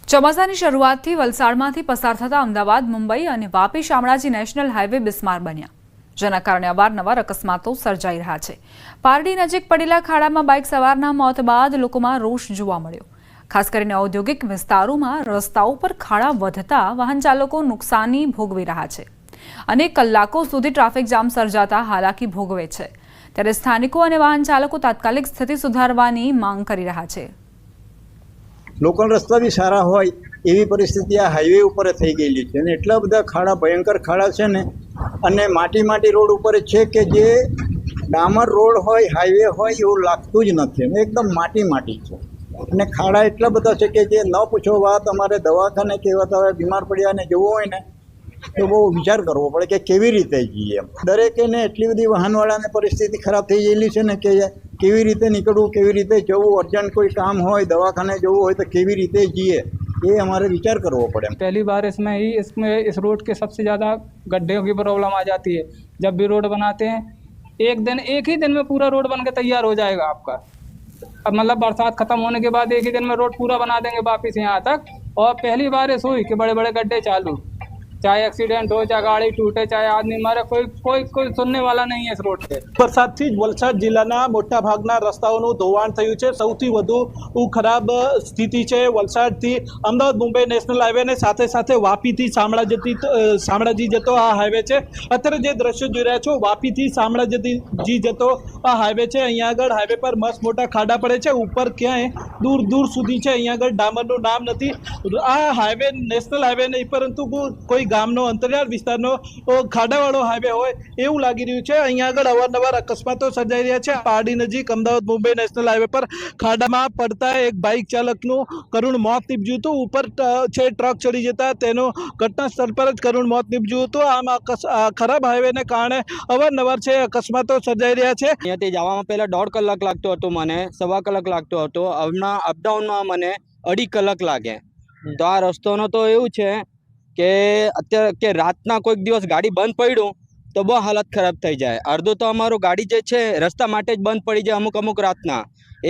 ચોમાસાની શરૂઆતથી વલસાડમાંથી પસાર થતા અમદાવાદ, મુંબઈ અને વાપી શામળાજી નેશનલ હાઈવે બિસ્માર બન્યા, જેના કારણે અવારનવાર અકસ્માતો સર્જાઈ રહ્યા છે। પારડી નજીક પડેલા ખાડામાં બાઇક સવારના મોત બાદ લોકોમાં રોષ જોવા મળ્યો। ખાસ કરીને ઔદ્યોગિક વિસ્તારોમાં રસ્તાઓ પર ખાડા વધતા વાહન ચાલકો નુકસાની ભોગવી રહ્યા છે અને કલાકો સુધી ટ્રાફિક જામ સર્જાતા હાલાકી ભોગવે છે। ત્યારે સ્થાનિકો અને વાહન ચાલકો તાત્કાલિક સ્થિતિ સુધારવાની માંગ કરી રહ્યા છે। લોકલ રસ્તા બી સારા હોય એવી પરિસ્થિતિ આ હાઈવે ઉપર થઈ ગયેલી છે અને એટલા બધા ખાડા, ભયંકર ખાડા છે ને, અને માટી રોડ ઉપર છે કે જે ડામર રોડ હોય, હાઈવે હોય એવું લાગતું જ નથી। એકદમ માટી છે અને ખાડા એટલા બધા છે કે જે ન પૂછો વાત। અમારે દવાખાને કહેવાતા હોય, બીમાર પડ્યા ને જવું હોય ને તો બહુ વિચાર કરવો પડે કે કેવી રીતે જઈએ। દરેકેને એટલી બધી વાહનવાળાને પરિસ્થિતિ ખરાબ થઈ ગયેલી છે ને કે કેવી રીતે નીકળવું, કેવી રીતે જવું, અર્જન્ટ કોઈ કામ હોય, દવાખાને જવું હોય તો કેવી રીતે જઈએ ये हमारे विचार करना पड़े। पहली बार इसमें इस रोड के सबसे ज़्यादा गड्ढे की प्रॉब्लम आ जाती है। जब भी रोड बनाते हैं एक ही दिन में पूरा रोड बन के तैयार हो जाएगा आपका। अब मतलब बरसात खत्म होने के बाद एक ही दिन में रोड पूरा बना देंगे वापिस यहाँ तक। और पहली बार ऐसा हुई कि बड़े बड़े गड्ढे चालू, चाहे एक्सीडेंट हो, चाहे गाड़ी टूटे, चाहे आदमी मरे, कोई सुनने वाला नहीं है इस रोड पे। વરસાદથી જ વલસાડ જિલ્લાના મોટા ભાગના રસ્તાઓનું ધોવાણ થયું છે। સૌથી વધુ ખરાબ સ્થિતિ છે વલસાડથી અમદાવાદ મુંબઈ નેશનલ હાઈવે ને સાથે વાપીથી શામળાજી જતો આ હાઈવે છે। અત્યારે જે દ્રશ્યો જોઈ રહ્યા છો, વાપીથી શામળાજી જતો આ હાઈવે છે। અહીંયા આગળ હાઈવે પર મસ્ત મોટા ખાડા પડે છે, ઉપર ક્યાંય દૂર સુધી છે। અહીંયા આગળ ડામરનું નામ નથી। આ હાઈવે નેશનલ હાઈવે નહીં, પરંતુ કોઈ ગામનો અંતરિયાળ વિસ્તારનો ખાડાવાળો હાઈવે હોય એવું લાગી રહ્યું છે। અહીંયા આગળ અવારનવાર અકસ્માતો સર્જાઈ રહ્યા છે। પારડી નજીક અમદાવાદ મુંબઈ નેશનલ હાઈવે પર ખાડામાં પડતા એક બાઇક ચાલકનું કરુણ મોત નીપજ્યું હતું। ઉપર છે ટ્રક ચડી જતા તેનું ઘટના સ્થળ પર જ કરુણ મોત નીપજ્યું હતું। આમ ખરાબ હાઈવેને કારણે અવારનવાર છે અકસ્માતો સર્જાઈ રહ્યા છે। અહીંયાથી જવામાં પહેલાં 1.5 કલાક લાગતો હતો, મને 1.25 કલાક લાગતો હતો। હમણાં અપડાઉનમાં મને 2.5 કલાક લાગે। તો આ રસ્તાનો તો એવું છે કે અત્યારે કે રાતના કોઈક દિવસ ગાડી બંધ પડ્યું તો બહુ હાલત ખરાબ થઈ જાય। અડધો તો અમારું ગાડી જે છે રસ્તા માટે જ બંધ પડી જાય અમુક રાતના।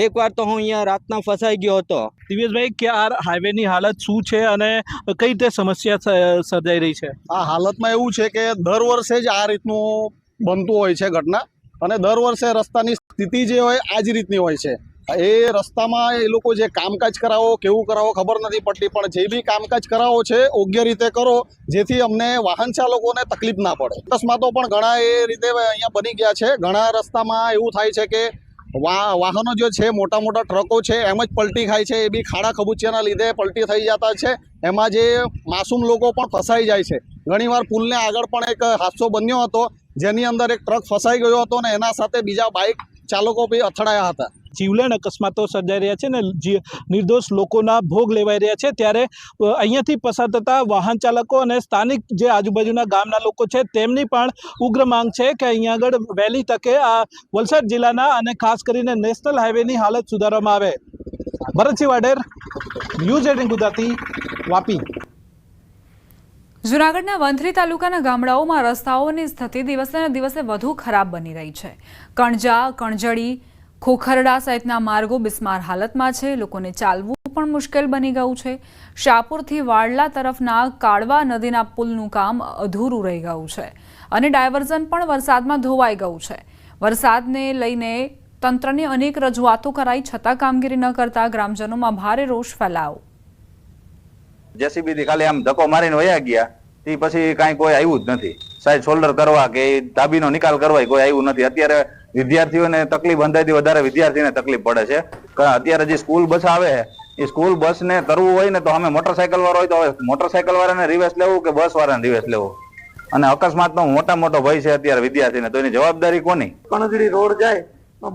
એકવાર તો હું અહીંયા રાતના ફસાઈ ગયો હતો। દિવેશભાઈ, કે આ હાઈવેની હાલત શું છે અને કઈ રીતે સમસ્યા સર્જાઈ રહી છે? આ હાલતમાં એવું છે કે દર વર્ષે જ આ રીતનું બનતું હોય છે ઘટના, અને દર વર્ષે રસ્તાની સ્થિતિ જે હોય આ જ રીતની હોય છે। એ રસ્તામાં એ લોકો જે કામકાજ કરાવો, કેવું કરાવો ખબર નથી પડતી, પણ જે બી કામકાજ કરાવો છે યોગ્ય રીતે કરો, જેથી અમને વાહન ચાલકોને તકલીફ ના પડે। અકસ્માતો પણ ઘણા એ રીતે અહીંયા બની ગયા છે। ઘણા રસ્તામાં એવું થાય છે કે વાહનો જે છે, મોટા ટ્રકો છે, એમ જ પલટી ખાય છે। એ બી ખાડા ખબૂચિયાના લીધે પલટી થઈ જતા છે। એમાં જે માસૂમ લોકો પણ ફસાઈ જાય છે। ઘણીવાર પુલને આગળ પણ એક હાદસો બન્યો હતો, જેની અંદર એક ટ્રક ફસાઈ ગયો હતો ને એના સાથે બીજા બાઇક ચાલકો બી અથડાયા હતા। જીવલેણ અકસ્માતો સર્જાઈ રહ્યા છે ને નિર્દોષ લોકોના ભોગ લેવાઈ રહ્યા છે। ત્યારે અહીંયાથી પસાર થતા વાહન ચાલકો અને સ્થાનિક જે આજુબાજુના ગામના લોકો છે તેમની પણ ઉગ્ર માંગ છે કે અહીંયા આગળ વહેલી તકે આ વલસાડ જિલ્લાના અને ખાસ કરીને નેશનલ હાઈવેની હાલત સુધારવામાં આવે। ભરતસિંહ વાડેર, ન્યૂઝ 18 ગુજરાતી, વાપી। જૂનાગઢના વંથલી તાલુકાના ગામડાઓમાં રસ્તાઓની સ્થિતિ દિવસે ને દિવસે વધુ ખરાબ બની રહી છે। કણજા, કણજડી, ખોખરડા સહિતના માર્ગો બિસ્માર હાલતમાં છે। લોકોને ચાલવું પણ મુશ્કેલ બની ગયું છે। શાહપુરથી વાડલા તરફના કાળવા નદીના પુલનું કામ અધૂરું રહી ગયું છે અને ડાયવર્ઝન પણ વરસાદમાં ધોવાઈ ગયું છે। વરસાદને લઈને તંત્રને અનેક રજૂઆતો કરાઈ, છતાં કામગીરી ન કરતા ગ્રામજનોમાં ભારે રોષ ફેલાયો। જેસીબી ખાલી આમ ધક્કો મારીને વયા ગયા, તે પછી કાંઈ કોઈ આવ્યું જ નથી। સાઈડ શોલ્ડર કરવા કે ધાબીનો નિકાલ કરવા કોઈ આવ્યું નથી। અત્યારે વિદ્યાર્થીઓને તકલીફ અંદાજથી વધારે વિદ્યાર્થીને તકલીફ પડે છે। અત્યારે જે સ્કૂલ બસ આવે એ સ્કૂલ બસને કરવું હોય ને તો અમે મોટરસાયકલ વાળો હોય તો હવે મોટરસાયકલ વાળાને રિવેસ લેવું કે બસ વાળાને રિવેસ લેવું, અને અકસ્માતનો મોટો ભય છે અત્યારે વિદ્યાર્થીને। તો એની જવાબદારી કોની? કણજડી રોડ જાય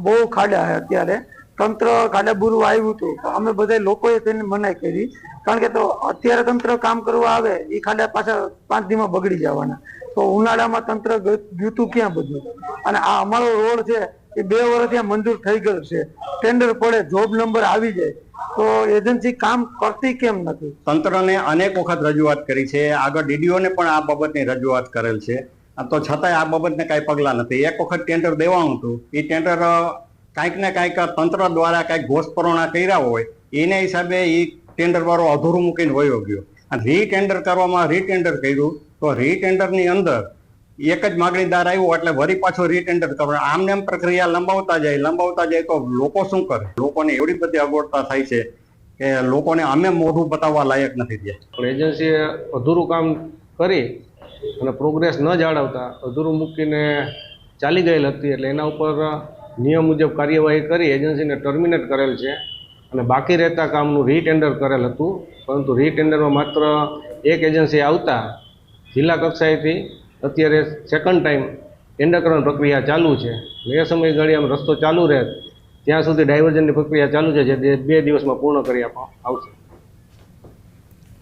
બહુ ખાડા છે। અત્યારે તંત્ર ખાડા બુરું આવ્યું હતું, અમે બધા લોકોએ તેની મનાઈ કરી, કારણ કે તો અત્યારે તંત્ર કામ કરવા આવે એ ખાડા પાછા 5 દીમાં બગડી જવાના। તો ઉનાળામાં તંત્ર ગયું ક્યાં બધું? અને આ અમારો રોડ છે એ 2 વર્ષ ત્યાં મંજૂર થઈ ગયો છે, ટેન્ડર પડે, જોબ નંબર આવી જાય, તો એજન્સી કામ કરતી કેમ નથી? તંત્રને અનેક વખત રજૂઆત કરી છે, આગળ ડીડીઓને પણ આ બાબતની રજૂઆત કરેલ છે, તો છતાંય આ બાબતને કાંઈ પગલાં નથી। એક વખત ટેન્ડર દેવાનું હતું, એ ટેન્ડર કાંઈક ને કાંઈક તંત્ર દ્વારા કાંઈક ઘોષપરોણા કર્યા હોય એના હિસાબે એ ટેન્ડરવાળો અધૂરું મૂકીને વયો ગયો અને રીટેન્ડર કરવામાં રીટેન્ડર કર્યું તો રીટેન્ડરની અંદર એક જ માગણીદાર આવ્યો એટલે વળી પાછો રીટેન્ડર કરવા આમને એમ પ્રક્રિયા લંબાવતા જાય તો લોકો શું કરે? લોકોને એવડી બધી અગવડતા થાય છે કે લોકોને અમે મોઢું બતાવવા લાયક નથી રહ્યા. એજન્સીએ અધૂરું કામ કરી અને પ્રોગ્રેસ ન જાળવતા અધૂરું મૂકીને ચાલી ગયેલ હતી એટલે એના ઉપર નિયમ મુજબ કાર્યવાહી કરી એજન્સીને ટર્મિનેટ કરેલ છે અને બાકી રહેતા કામનું રીટેન્ડર કરેલ હતું, પરંતુ રીટેન્ડરમાં માત્ર એક એજન્સી આવતા જિલ્લા કક્ષાએથી અત્યારે સેકન્ડ ટાઈમ ટેન્ડરકરણ પ્રક્રિયા ચાલુ છે. એ સમયગાળામાં રસ્તો ચાલુ રહે ત્યાં સુધી ડાયવર્ઝનની પ્રક્રિયા ચાલુ છે, જે 2 દિવસમાં પૂર્ણ કરી આપવામાં આવશે.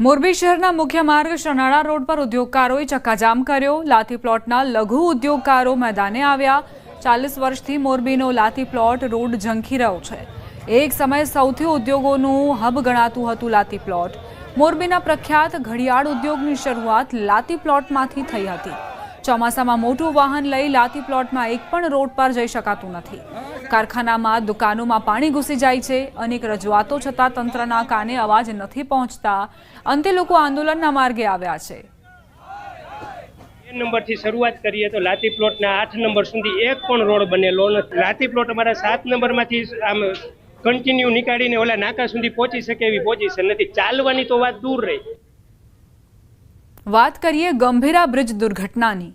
મોરબી શહેરના મુખ્ય માર્ગ શનાળા રોડ પર ઉદ્યોગકારોએ ચક્કાજામ કર્યો. લાતી પ્લોટના લઘુ ઉદ્યોગકારો મેદાને આવ્યા. 40 વર્ષથી મોરબીનો લાતી પ્લોટ રોડ ઝંખી રહ્યો છે. એક સમયે સૌથી ઉદ્યોગોનું હબ ગણાતું હતું લાતી પ્લોટ. મોરબીના પ્રખ્યાત ઘડિયાળ ઉદ્યોગની શરૂઆત લાતી પ્લોટમાંથી થઈ હતી. ચોમાસામાં મોટું વાહન લઈ લાતી પ્લોટમાં એક પણ રોડ પર જઈ શકાતું નથી. કારખાનામાં દુકાનોમાં પાણી ઘૂસી જાય છે. અનેક રજૂઆતો છતાં તંત્રના કાને અવાજ નથી પહોંચતા. અંતે લોકો આંદોલનના માર્ગે આવ્યા છે. નંબરથી શરૂઆત કરીએ તો લાતી પ્લોટના 8 નંબર સુધી એક પણ રોડ બનેલો નથી. લાતી પ્લોટ અમારા 7 નંબરમાંથી આમ કન્ટિન્યુ નીકાળીને ઓલા નાકા સુધી પહોંચી શકે એવી પોઝિશન નથી. ચાલવાની તો વાત દૂર રહી. વાત કરીએ ગંભીરા બ્રિજ દુર્ઘટનાની.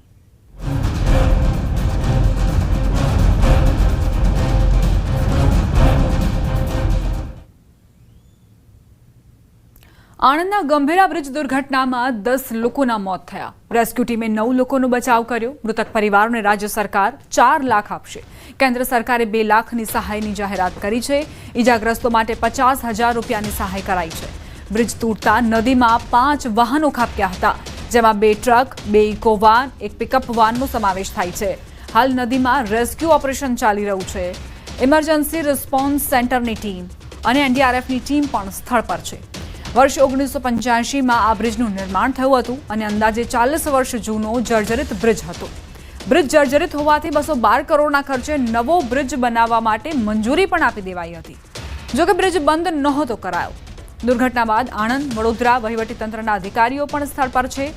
આણંદના ગંભીરા બ્રિજ દુર્ઘટનામાં 10 લોકોના મોત થયા. રેસ્ક્યુ ટીમે 9 લોકોનો બચાવ કર્યો. મૃતક પરિવારોને રાજ્ય સરકાર 4 લાખ આપશે. કેન્દ્ર સરકારે 2 લાખની સહાયની જાહેરાત કરી છે. ઈજાગ્રસ્તો માટે 50,000 રૂપિયાની સહાય કરાઈ છે. બ્રિજ તૂટતા નદીમાં 5 વાહનો ખાબક્યા હતા, જેમાં 2 ટ્રક, 2 ઇકો વાન, 1 પિકઅપ વાનનો સમાવેશ થાય છે. હાલ નદીમાં રેસ્ક્યુ ઓપરેશન ચાલી રહ્યું છે. ઇમરજન્સી રિસ્પોન્સ સેન્ટરની ટીમ અને એનડીઆરએફની ટીમ પણ સ્થળ પર છે. વર્ષ 1985માં આ બ્રિજનું નિર્માણ થયું હતું અને અંદાજે 40 વર્ષ જૂનો જર્જરિત બ્રિજ હતો. બ્રિજ જર્જરિત હોવાથી 212 કરોડના ખર્ચે નવો બ્રિજ બનાવવા માટે મંજૂરી પણ આપી દેવાઈ હતી. જોકે બ્રિજ બંધ નહોતો કરાયો. દુર્ઘટના બાદ આણંદ, વડોદરા વહીવટીતંત્રના અધિકારીઓ પણ સ્થળ પર છે.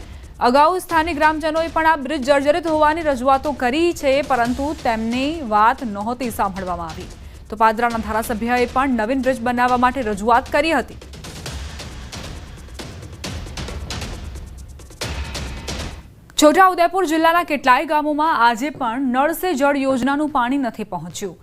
અગાઉ સ્થાનિક ગ્રામજનોએ પણ આ બ્રિજ જર્જરિત હોવાની રજૂઆતો કરી છે, પરંતુ તેમની વાત નહોતી સાંભળવામાં આવી. તો પાદરાના ધારાસભ્યએ પણ નવીન બ્રિજ બનાવવા માટે રજૂઆત કરી હતી. છોટાઉદેપુર જિલ્લાના કેટલાય ગામોમાં આજે પણ નળ સે જળ યોજનાનું પાણી નથી પહોંચ્યું.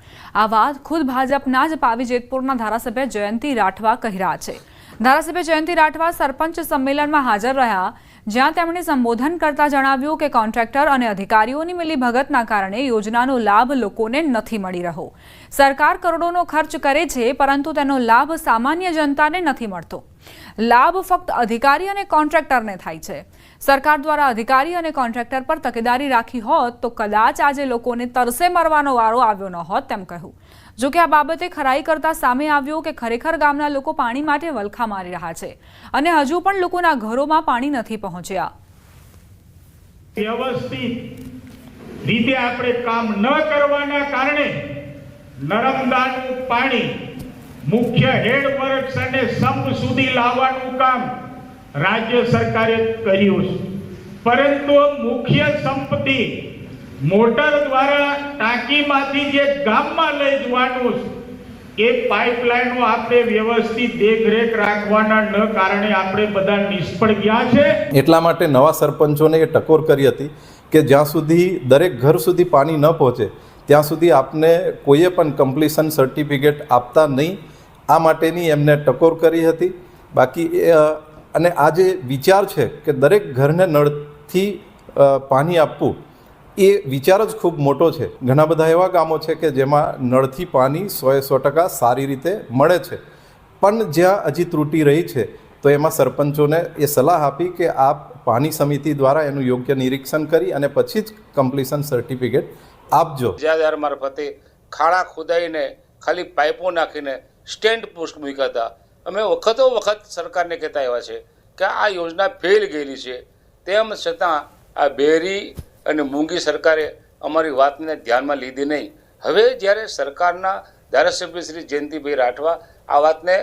આ વાત ખુદ ભાજપના જ પાવી જેતપુરના ધારાસભ્ય જયંતિ રાઠવા કહી રહ્યા છે. ધારાસભ્ય જયંતિ રાઠવા સરપંચ સંમેલનમાં હાજર રહ્યા, જ્યાં તેમણે સંબોધન કરતા જણાવ્યું કે કોન્ટ્રાક્ટર અને અધિકારીઓની મિલીભગતના કારણે યોજનાનો લાભ લોકોને નથી મળી રહ્યો. સરકાર કરોડોનો ખર્ચ કરે છે, પરંતુ તેનો લાભ સામાન્ય જનતાને નથી મળતો. લાભ ફક્ત અધિકારી અને કોન્ટ્રાક્ટરને થાય છે. સરકાર દ્વારા અધિકારી અને કોન્ટ્રાક્ટર પર તકેદારી રાખી હોત તો કદાચ આજે લોકોને તરસે મરવાનો વારો આવ્યો ન હોત તેમ કહ્યું. જોકે આ બાબતે ખરાઈ કરતા સામે આવ્યું કે ખરેખર ગામના લોકો પાણી માટે વલખા મારી રહ્યા છે અને હજુ પણ લોકોના ઘરોમાં પાણી નથી પહોંચ્યા. વ્યવસ્થિત રીતે આપણે કામ ન કરવાના કારણે નર્મદાનું પાણી મુખ્ય હેડવર્ક્સ અને સંપ સુધી લાવવાનું કામ રાજ્ય સરકારે કર્યું છે, પરંતુ મુખ્ય સંપત્તિ મોટર દ્વારા ટાંકીમાંથી જે ગામમાં લઈ જવાનું છે એ પાઇપલાઇનો આપણે વ્યવસ્થિત દેખરેખ રાખવાના ન કારણે આપણે બધા નિષ્ફળ ગયા છે. એટલા માટે નવા સરપંચોને એ ટકોર કરી હતી કે જ્યાં સુધી દરેક ઘર સુધી પાણી ન પહોંચે ત્યાં સુધી આપને કોઈએ પણ કમ્પ્લીશન સર્ટિફિકેટ આપતા નહીં. આ માટેની એમને ટકોર કરી હતી. બાકી અને આ જે વિચાર છે કે દરેક ઘરને નળથી પાણી આપવું, એ વિચાર જ ખૂબ મોટો છે. ઘણા બધા એવા ગામો છે કે જેમાં નળથી પાણી 100% સારી રીતે મળે છે, પણ જ્યાં હજી ત્રુટિ રહી છે તો એમાં સરપંચોને એ સલાહ આપી કે આપ પાણી સમિતિ દ્વારા એનું યોગ્ય નિરીક્ષણ કરી અને પછી જ કમ્પ્લીશન સર્ટિફિકેટ આપજો. જાહેર મારફતે ખાડા ખોદાઈને ખાલી પાઇપો નાખીને સ્ટેન્ડ પોસ્ટ મૂક્યા હતા. અમે વખતો વખત સરકારને કહેતા આવ્યા છે કે આ યોજના ફેલ ગયેલી છે, તેમ છતાં આ બેરી અને મૂંગી સરકારે અમારી વાતને ધ્યાનમાં લીધી નહીં. હવે જ્યારે સરકારના ધારાસભ્ય શ્રી જયંતિભાઈ રાઠવા આ વાતને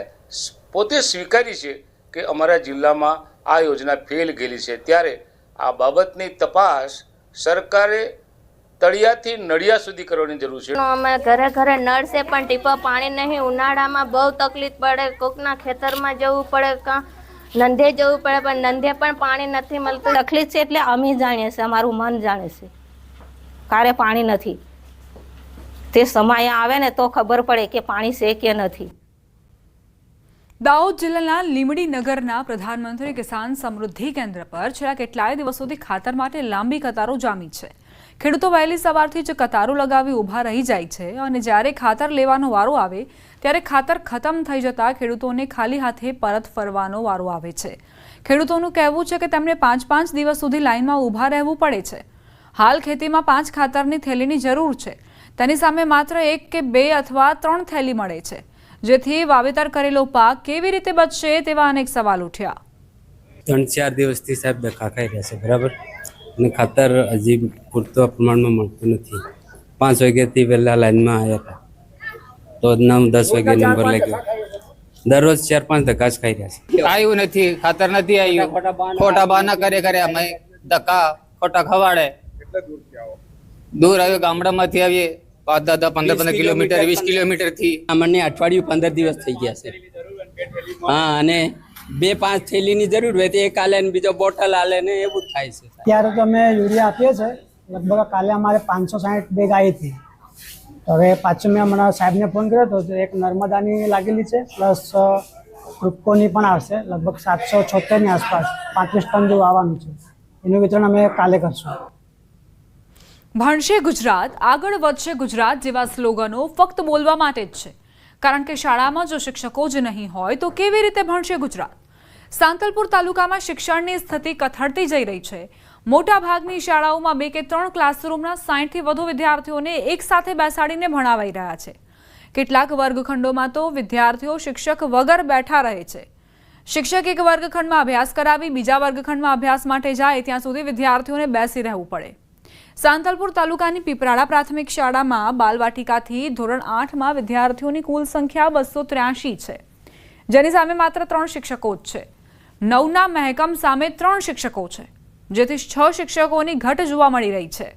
પોતે સ્વીકારી છે કે અમારા જિલ્લામાં આ યોજના ફેલ ગયેલી છે, ત્યારે આ બાબતની તપાસ સરકારે તળિયાથી નળિયા સુધી કરવાની જરૂર છે. અમારા ઘરે ઘરે નળ છે પણ ટીપા પાણી નહીં. ઉનાળામાં બહુ તકલીફ પડે, કોકના ખેતરમાં જવું પડે, કાં નંધે જવું પડે, પણ નંધે પણ પાણી નથી મળતું. તકલીફ છે એટલે અમે જાણીએ છીએ, અમારું મન જાણે છે. કારે પાણી નથી, તે સમય આવે ને તો ખબર પડે કે પાણી છે કે નથી. દાહોદ જિલ્લાના લીમડી નગરના પ્રધાનમંત્રી કિસાન સમૃદ્ધિ કેન્દ્ર પર છેલ્લા કેટલાય દિવસોથી ખાતર માટે લાંબી કતારો જામી છે. ખેડૂતો વહેલી સવારથી જ કતારો લગાવી ઊભા રહી જાય છે અને જ્યારે ખાતર લેવાનો વારો આવે ત્યારે ખાતર ખતમ થઈ જતા ખેડૂતોને ખાલી હાથે પરત ફરવાનો વારો આવે છે. ખેડૂતોનું કહેવું છે કે તેમને 5-5 દિવસ સુધી લાઇનમાં ઊભા રહેવું પડે છે. હાલ ખેતીમાં 5 ખાતરની થેલીની જરૂર છે, તેની સામે માત્ર 1 કે 2 અથવા 3 થેલી મળે છે, જેથી વાવેતર કરેલો પાક કેવી રીતે બચશે તેવા અનેક સવાલ ઉઠ્યા. 3-4 દિવસથી સાહેબ ધક્કા ખાઈ રહ્યા છે, બરાબર, અને ખાતર હજી પૂરતા પ્રમાણમાં મળતું નથી. 5 વાગ્યાથી પહેલાં લાઈનમાં આવ્યા હતા તો 9-10 વાગ્યે નંબર લાગ્યો. દરરોજ 4-5 ધક્કા જ ખાઈ રહ્યા છે. આવ્યું નથી, ખાતર નથી આવ્યું, ખોટા બહાના કરે અમે ધક્કા ખોટા ખવાડે. દૂર આવ્યો, ગામડામાંથી આવીએ 5-10-15 કિલોમીટર, 20 કિલોમીટર થી. અમને અઠવાડિયું 15 દિવસ થઈ ગયા છે. હા, અને 2-5 થેલીની જરૂર હોય તો એક આલે ને બીજો બોટલ આલે ને એવું થાય છે. ત્યારે તો અમે યુરિયા આપીએ છીએ, લગભગ કાલે અમારે 560 બેગ આવી હતી. હવે પાછું મેં હમણાં સાહેબને ફોન કર્યો હતો તો એક નર્મદાની લાગેલી છે, પ્લસ ક્રુપકોની પણ આવશે, લગભગ 776ની આસપાસ 35 ટન જેવું આવવાનું છે. એનું વિતરણ અમે કાલે કરશું. ભણશે ગુજરાત, આગળ વધશે ગુજરાત જેવા સ્લોગનો ફક્ત બોલવા માટે જ છે, કારણ કે શાળામાં જો શિક્ષકો જ નહીં હોય તો કેવી રીતે ભણશે ગુજરાત? સાંતલપુર તાલુકામાં શિક્ષણની સ્થિતિ કથળતી જઈ રહી છે. મોટા ભાગની શાળાઓમાં 2 કે 3 ક્લાસરૂમના 60થી વધુ વિદ્યાર્થીઓને એક સાથે બેસાડીને ભણાવાઈ રહ્યા છે. કેટલાક વર્ગખંડોમાં તો વિદ્યાર્થીઓ શિક્ષક વગર બેઠા રહે છે. શિક્ષક એક વર્ગખંડમાં અભ્યાસ કરાવી બીજા વર્ગખંડમાં અભ્યાસ માટે જાય ત્યાં સુધી વિદ્યાર્થીઓને બેસી રહેવું પડે. સાંતલપુર તાલુકાની પીપરાડા પ્રાથમિક શાળામાં બાલવાટિકાથી ધોરણ 8માં વિદ્યાર્થીઓની કુલ સંખ્યા 283 છે, જેની સામે માત્ર 3 શિક્ષકો જ છે. 9ના મહેકમ સામે 3 શિક્ષકો છે, જેથી 6 શિક્ષકોની ઘટ જોવા મળી રહી છે.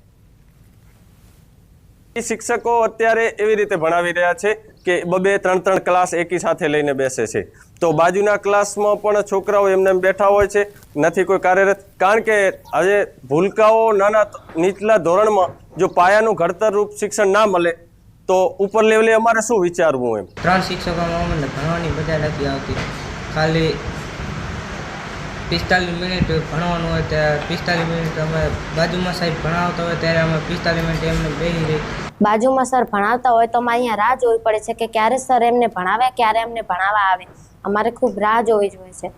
શિક્ષકો અત્યારે એવી રીતે ભણાવી રહ્યા છે કે 2-3 ક્લાસ એકી સાથે લઈને બેસે છે, તો બાજુના ક્લાસમાં પણ છોકરાઓ એમને બેઠા હોય છે, નથી કોઈ કાર્યરત. કારણ કે હવે ભૂલકાઓ નાના નીચલા ધોરણમાં જો પાયાનું ઘડતર રૂપ શિક્ષણ ના મળે તો ઉપર લેવલે અમારે શું વિચારવું? એમ 3 શિક્ષકોમાં અમને ભણવાની મજા નથી આવતી. ખાલી 45 મિનિટ ભણવાનું હોય ત્યારે 45 મિનિટ અમે બાજુમાં સાહેબ ભણાવતા હોય ત્યારે અમે 45 મિનિટ એમને બેસી રહી. બાજુમાં સર ભણાવતા હોય તો અમારે અહીંયા રાહ જોવી પડે છે કે ક્યારે સર એમને ભણાવે, ક્યારે એમને ભણાવવા આવે. અમારે ખૂબ રાહ જોવી જોઈએ છે.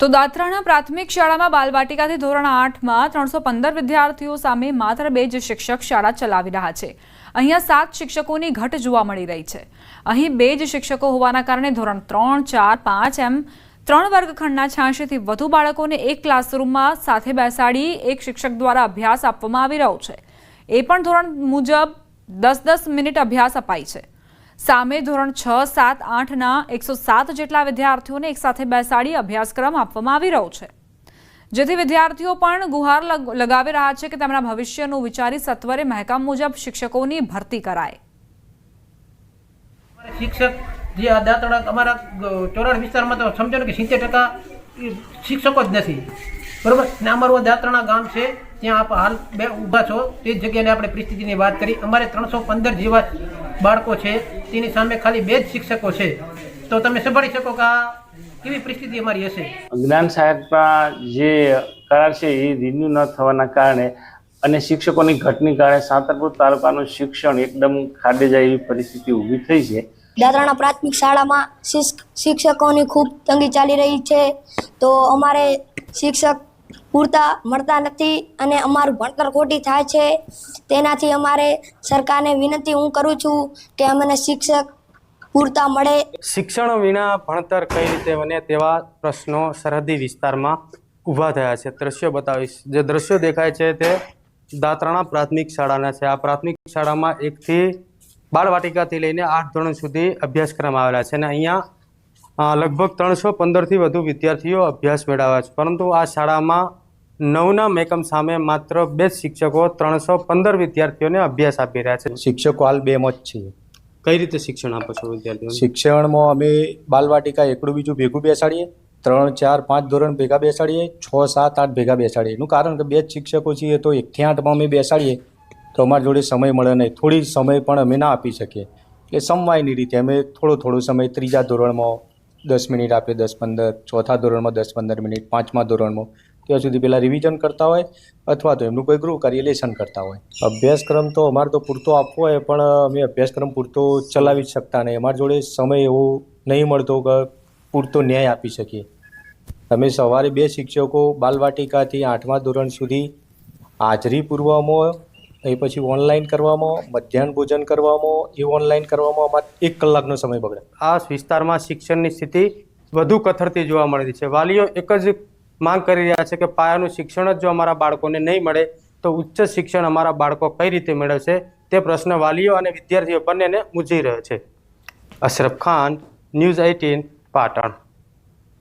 તો દાત્રાના પ્રાથમિક શાળામાં બાલવાટિકાથી ધોરણ 8માં 315 વિદ્યાર્થીઓ સામે માત્ર 2 જ શિક્ષક શાળા ચલાવી રહ્યા છે. અહીંયા 7 શિક્ષકોની ઘટ જોવા મળી રહી છે. અહીં 2 જ શિક્ષકો હોવાના કારણે ધોરણ 3, 4, 5 એમ 3 વર્ગખંડના 86થી વધુ બાળકોને એક ક્લાસરૂમમાં સાથે બેસાડી એક શિક્ષક દ્વારા અભ્યાસ આપવામાં આવી રહ્યો છે. એ પણ ધોરણ મુજબ 10-10 મિનિટ અભ્યાસ અપાય છે. સામે ધોરણ 6, 7, 8ના 107 જેટલા વિદ્યાર્થીઓને એક સાથે બેસાડી અભ્યાસક્રમ આપવામાં આવી રહ્યો છે, જેથી વિદ્યાર્થીઓ પણ ગુહાર લગાવી રહ્યા છે કે તેમના ભવિષ્યનું વિચારી સત્વરે મહેકમ મુજબ શિક્ષકોની ભરતી કરાય. શિક્ષક જે દાંતડા અમારા ચોરાડ વિસ્તારમાં તો સમજો ને કે 70% શિક્ષકો જ નથી, બરોબર ને. અમારું દાંતણા ગામ છે ત્યાં આપ હાલ ઊભા છો તે જગ્યાએ આપણે પરિસ્થિતિની વાત કરી. અમારે 315 જેવા બાળકો છે, તેની સામે ખાલી 2 જ શિક્ષકો છે, તો તમે સંભાળી શકો કે આ કેવી પરિસ્થિતિ અમારી હશે. જ્ઞાન સહાયકના જે કરાર છે એ રિન્યુ ન થવાના કારણે અને શિક્ષકોની ઘટની કારણે સાંતલપુર તાલુકાનું શિક્ષણ એકદમ ખાડે જાય એવી પરિસ્થિતિ ઊભી થઈ છે. દાત્રાણા પ્રાથમિક શાળામાં શિક્ષકોની ખૂબ તંગી ચાલી રહી છે, તો અમારે શિક્ષક પૂરતા મળતા નથી અને અમારું ભણતર ખોટી થાય છે. તેનાથી અમારે સરકારને વિનંતી હું કરું છું કે અમને શિક્ષક પૂરતા મળે. શિક્ષણ વિના ભણતર કઈ રીતે બને તેવા પ્રશ્નો સરહદી વિસ્તારમાં ઊભા થયા છે. દ્રશ્યો બતાવીશ. જે દ્રશ્યો દેખાય છે તે દાત્રાણા પ્રાથમિક શાળાના છે. આ પ્રાથમિક શાળામાં 1થી બાળવાટિકાથી લઈને 8 ધોરણ સુધી અભ્યાસક્રમ આવેલા છે અને અહીંયા લગભગ 315થી વધુ વિદ્યાર્થીઓ અભ્યાસ મેળવ્યા છે, પરંતુ આ શાળામાં 9ના એકમ સામે માત્ર 2 શિક્ષકો 315 વિદ્યાર્થીઓને અભ્યાસ આપી રહ્યા છે. શિક્ષકો હાલ 2 જ છીએ. કઈ રીતે શિક્ષણ આપો છો વિદ્યાર્થીઓને? શિક્ષણમાં અમે બાલવાટિકા એકડું બીજું ભેગું બેસાડીએ, 3, 4, 5 ધોરણ ભેગા બેસાડીએ, 6, 7, 8 ભેગા બેસાડીએ. એનું કારણ કે 2 જ શિક્ષકો છીએ તો 1 થી 8માં અમે બેસાડીએ તો અમારી જોડે સમય મળે નહીં, થોડી સમય પણ અમે ના આપી શકીએ. એટલે સમવાયની રીતે અમે થોડો સમય 3જા ધોરણમાં 10 મિનિટ આપીએ, 10-15, 4થા ધોરણમાં 10-15 મિનિટ, 5મા ધોરણમાં ત્યાં સુધી પહેલાં રિવિઝન કરતા હોય અથવા તો એમનું કોઈ ગૃહ કાર્ય લેસન કરતા હોય. અભ્યાસક્રમ તો અમારે તો પૂરતો આપવો હોય પણ અમે અભ્યાસક્રમ પૂરતો ચલાવી જ શકતા નહીં. અમારી જોડે સમય એવો નહીં મળતો કે પૂરતો ન્યાય આપી શકીએ. અમે સવારે 2 શિક્ષકો બાલવાટિકાથી 8મા ધોરણ સુધી હાજરી પૂરવામાં, એ પછી ઓનલાઈન કરવામાં, મધ્યાહન ભોજન કરવામાં, એ ઓનલાઈન કરવામાં અમારે 1 કલાકનો સમય બગડે. આ વિસ્તારમાં શિક્ષણની સ્થિતિ વધુ કથળતી જોવા મળી છે. વાલીઓ એક જ માંગ કરી રહ્યા છે કે પાયાનું શિક્ષણ જ જો અમારા બાળકોને નહીં મળે તો ઉચ્ચ શિક્ષણ અમારા બાળકો કઈ રીતે મેળવશે, તે પ્રશ્ન વાલીઓ અને વિદ્યાર્થીઓ બંનેને મૂંઝી રહ્યો છે. અશરફ ખાન, ન્યૂઝ 18, પાટણ.